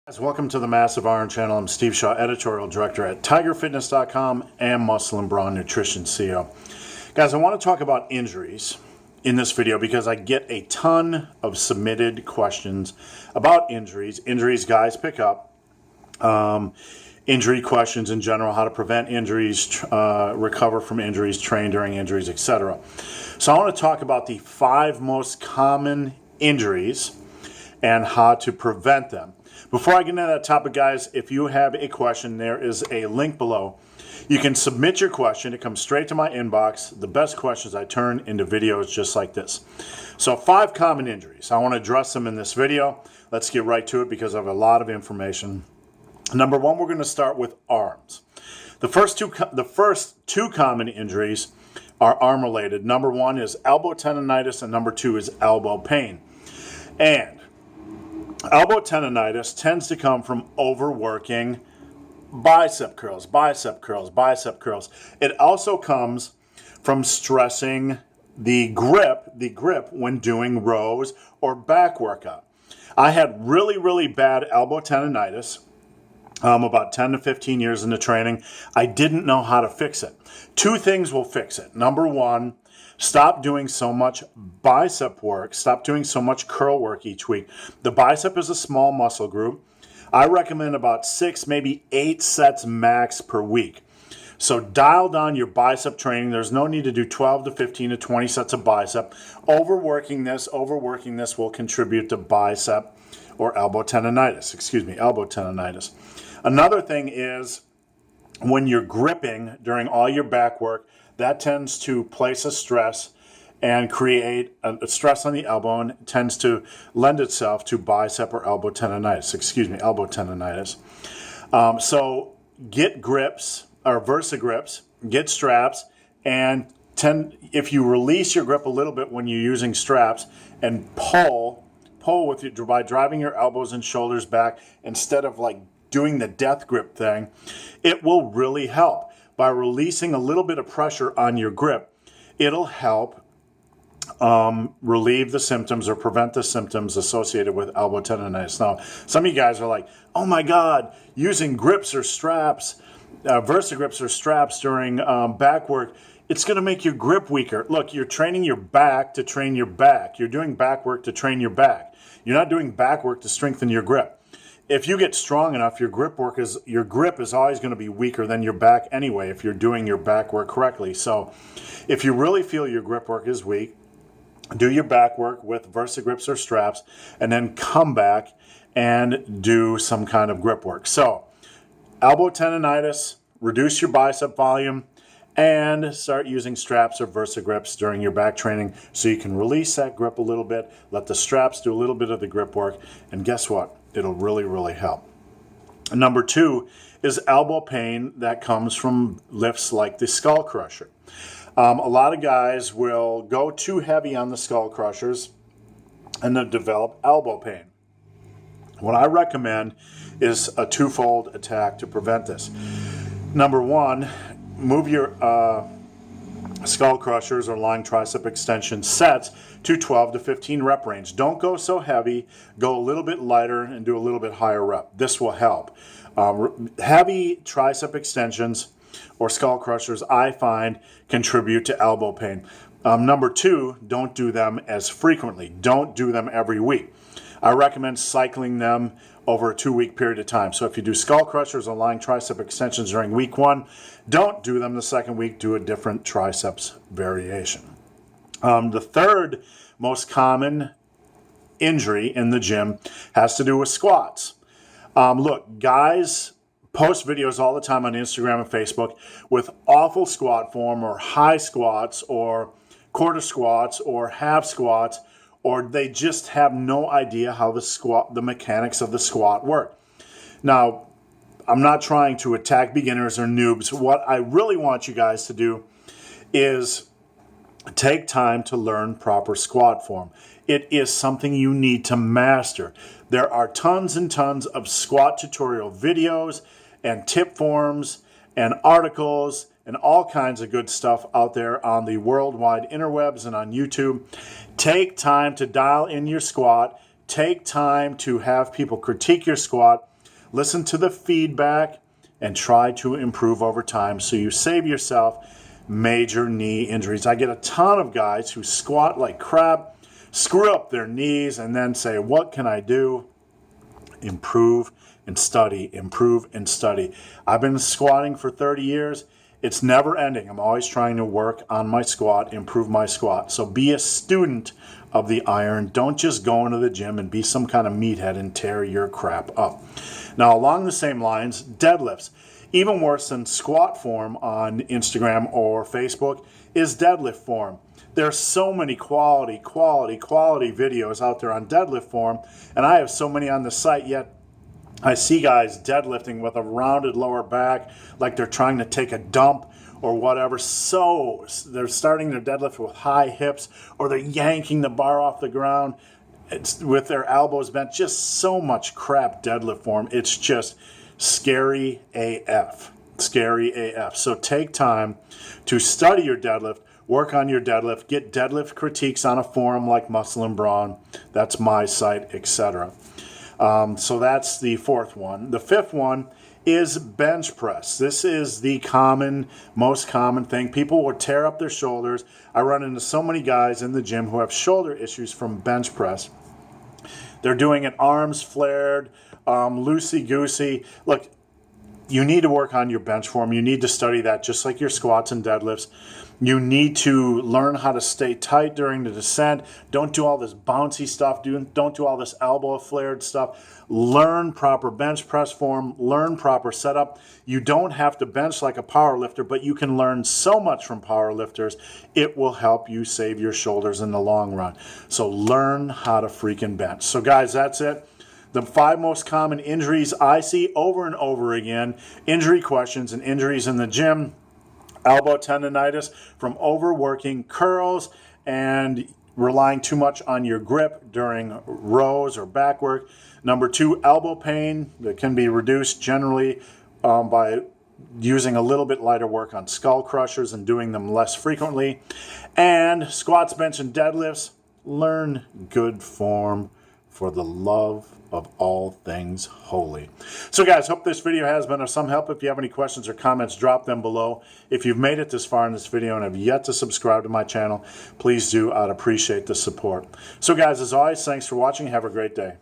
Guys, welcome to the Massive Iron Channel. I'm Steve Shaw, editorial director at TigerFitness.com and Muscle and Brawn Nutrition CEO. Guys, I want to talk about injuries in this video because I get a ton of submitted questions about injuries. Injuries guys pick up, injury questions in general, how to prevent injuries, recover from injuries, train during injuries, etc. So I want to talk about the 5 most common injuries and how to prevent them. Before I get into that topic, guys, if you have a question, there is a link below. You can submit your question. It comes straight to my inbox. The best questions I turn into videos just like this. So 5 common injuries. I want to address them in this video. Let's get right to it because I have a lot of information. Number 1, we're going to start with arms. The first two common injuries are arm-related. Number 1 is elbow tendonitis, and number 2 is elbow pain. And elbow tendonitis tends to come from overworking bicep curls, bicep curls, bicep curls. It also comes from stressing the grip when doing rows or back workout. I had really bad elbow tendonitis about 10 to 15 years into training. I didn't know how to fix it. 2 things will fix it. Number 1, stop doing so much bicep work. Stop doing so much curl work each week. The bicep is a small muscle group. I recommend about 6, maybe 8 sets max per week. So dial down your bicep training. There's no need to do 12 to 15 to 20 sets of bicep. Overworking this will contribute to bicep or elbow tendonitis. Elbow tendonitis. Another thing is when you're gripping during all your back work, that tends to place a stress and create a stress on the elbow and tends to lend itself to bicep or elbow tendonitis. Elbow tendonitis. So get grips or Versa grips, get straps, and if you release your grip a little bit when you're using straps and pull by driving your elbows and shoulders back instead of like doing the death grip thing, it will really help. By releasing a little bit of pressure on your grip, it'll help relieve the symptoms or prevent the symptoms associated with elbow tendonitis. Now, some of you guys are like, oh my God, using grips or straps, Versa grips or straps during back work, it's going to make your grip weaker. Look, you're training your back to train your back. You're doing back work to train your back. You're not doing back work to strengthen your grip. If you get strong enough, your grip is always going to be weaker than your back anyway if you're doing your back work correctly. So if you really feel your grip work is weak, do your back work with Versa grips or straps and then come back and do some kind of grip work. So elbow tendonitis, reduce your bicep volume, and start using straps or Versa grips during your back training so you can release that grip a little bit, let the straps do a little bit of the grip work, and guess what? It'll really help. Number 2 is elbow pain that comes from lifts like the skull crusher. A lot of guys will go too heavy on the skull crushers and then develop elbow pain. What I recommend is a 2-fold attack to prevent this. Number 1, move your skull crushers or lying tricep extension sets to 12 to 15 rep range. Don't go so heavy. Go a little bit lighter and do a little bit higher rep. This will help. Heavy tricep extensions or skull crushers, I find, contribute to elbow pain. Number 2, don't do them as frequently. Don't do them every week. I recommend cycling them over a 2-week period of time. So if you do skull crushers or lying tricep extensions during week 1, don't do them the second week. Do a different triceps variation. The third most common injury in the gym has to do with squats. Look, guys post videos all the time on Instagram and Facebook with awful squat form or high squats or quarter squats or half squats, or they just have no idea how the mechanics of the squat work. Now, I'm not trying to attack beginners or noobs. What I really want you guys to do is take time to learn proper squat form. It is something you need to master. There are tons and tons of squat tutorial videos and tip forms and articles and all kinds of good stuff out there on the worldwide interwebs and on YouTube. Take time to dial in your squat. Take time to have people critique your squat listen to the feedback, and try to improve over time so you save yourself major knee injuries. I get a ton of guys who squat like crap, screw up their knees, and then say, what can I do? Improve and study, improve and study. I've been squatting for 30 years. It's never ending. I'm always trying to work on my squat, improve my squat. So be a student of the iron. Don't just go into the gym and be some kind of meathead and tear your crap up. Now, along the same lines, deadlifts. Even worse than squat form on Instagram or Facebook is deadlift form. There's so many quality videos out there on deadlift form, and I have so many on the site, yet I see guys deadlifting with a rounded lower back like they're trying to take a dump or whatever. So they're starting their deadlift with high hips, or they're yanking the bar off the ground with their elbows bent. Just so much crap deadlift form. It's just scary AF. Scary AF. So take time to study your deadlift, work on your deadlift, get deadlift critiques on a forum like Muscle and Brawn. That's my site, etc. So that's the fourth one. The fifth one is bench press. This is the most common thing. People will tear up their shoulders. I run into so many guys in the gym who have shoulder issues from bench press. They're doing it arms flared, loosey-goosey. Look, you need to work on your bench form. You need to study that just like your squats and deadlifts. You need to learn how to stay tight during the descent. Don't do all this bouncy stuff. Don't do all this elbow flared stuff. Learn proper bench press form. Learn proper setup. You don't have to bench like a power lifter, but you can learn so much from power lifters. It will help you save your shoulders in the long run. So learn how to freaking bench. So guys, that's it. The 5 most common injuries I see over and over again, injury questions and injuries in the gym: elbow tendonitis from overworking curls and relying too much on your grip during rows or back work. Number 2, elbow pain that can be reduced generally by using a little bit lighter work on skull crushers and doing them less frequently. And squats, bench, and deadlifts. Learn good form for the love of all things holy. So guys, hope this video has been of some help. If you have any questions or comments, drop them below. If you've made it this far in this video and have yet to subscribe to my channel, please do. I'd appreciate the support. So guys, as always, thanks for watching. Have a great day.